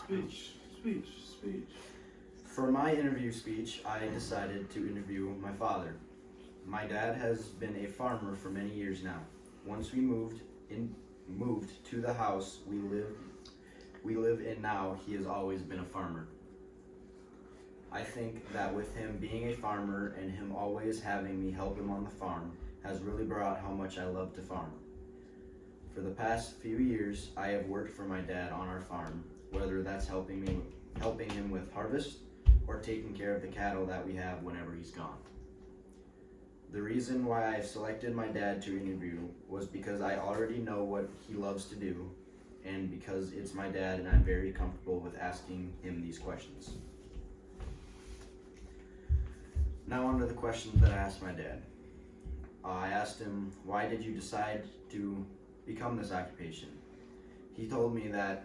Speech. For my interview speech, I decided to interview my father. My dad has been a farmer for many years now. Once we moved to the house we live in now, he has always been a farmer. I think that with him being a farmer and him always having me help him on the farm has really brought how much I love to farm. For the past few years, I have worked for my dad on our farm, whether that's helping him with harvest or taking care of the cattle that we have whenever he's gone. The reason why I've selected my dad to interview was because I already know what he loves to do, and because it's my dad and I'm very comfortable with asking him these questions. Now on to the questions that I asked my dad. I asked him, why did you decide to become this occupation? He told me that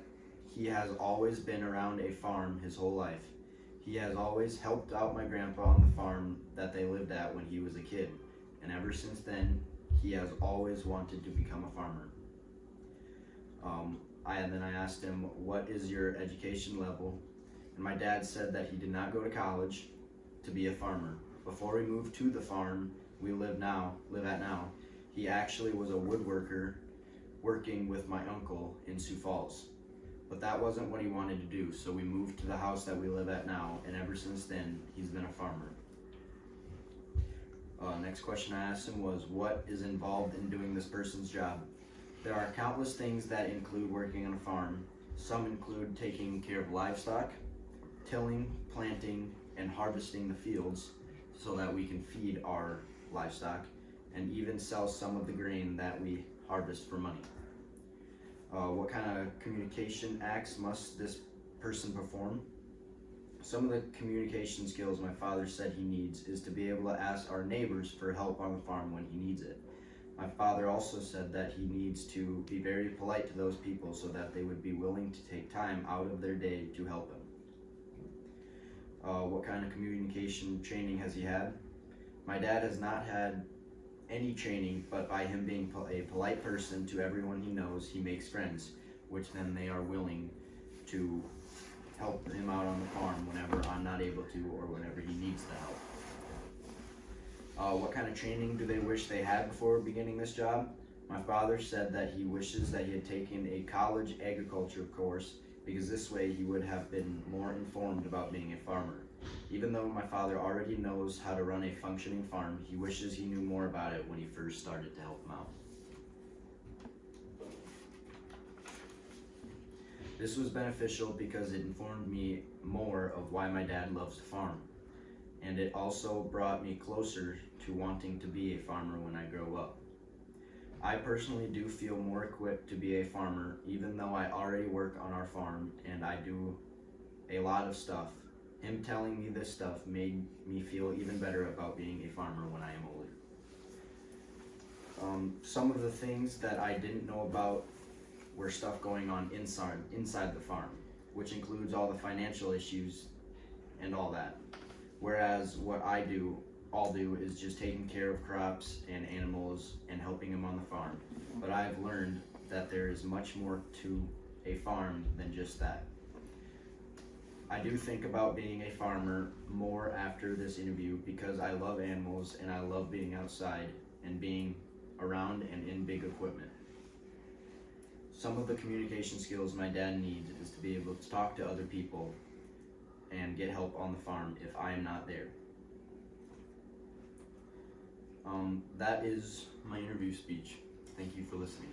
he has always been around a farm his whole life. He has always helped out my grandpa on the farm that they lived at when he was a kid, and ever since then, he has always wanted to become a farmer. Then I asked him, what is your education level? And my dad said that he did not go to college to be a farmer. Before we moved to the farm we live at now, he actually was a woodworker working with my uncle in Sioux Falls. But that wasn't what he wanted to do, so we moved to the house that we live at now, and ever since then, he's been a farmer. Next question I asked him was, what is involved in doing this person's job? There are countless things that include working on a farm. Some include taking care of livestock, tilling, planting, and harvesting the fields so that we can feed our livestock, and even sell some of the grain that we harvest for money. What kind of communication acts must this person perform? Some of the communication skills my father said he needs is to be able to ask our neighbors for help on the farm when he needs it. My father also said that he needs to be very polite to those people so that they would be willing to take time out of their day to help him. What kind of communication training has he had? My dad has not had any training, but by him being a polite person to everyone he knows, he makes friends, which then they are willing to help him out on the farm whenever I'm not able to or whenever he needs the help. What kind of training do they wish they had before beginning this job? My father said that he wishes that he had taken a college agriculture course, because this way he would have been more informed about being a farmer. Even though my father already knows how to run a functioning farm, he wishes he knew more about it when he first started to help him out. This was beneficial because it informed me more of why my dad loves to farm, and it also brought me closer to wanting to be a farmer when I grow up. I personally do feel more equipped to be a farmer, even though I already work on our farm and I do a lot of stuff. Him telling me this stuff made me feel even better about being a farmer when I am older. Some of the things that I didn't know about were stuff going on inside the farm, which includes all the financial issues and all that. Whereas what I'll do is just taking care of crops and animals and helping them on the farm. But I've learned that there is much more to a farm than just that. I do think about being a farmer more after this interview because I love animals and I love being outside and being around and in big equipment. Some of the communication skills my dad needs is to be able to talk to other people and get help on the farm if I am not there. That is my interview speech. Thank you for listening.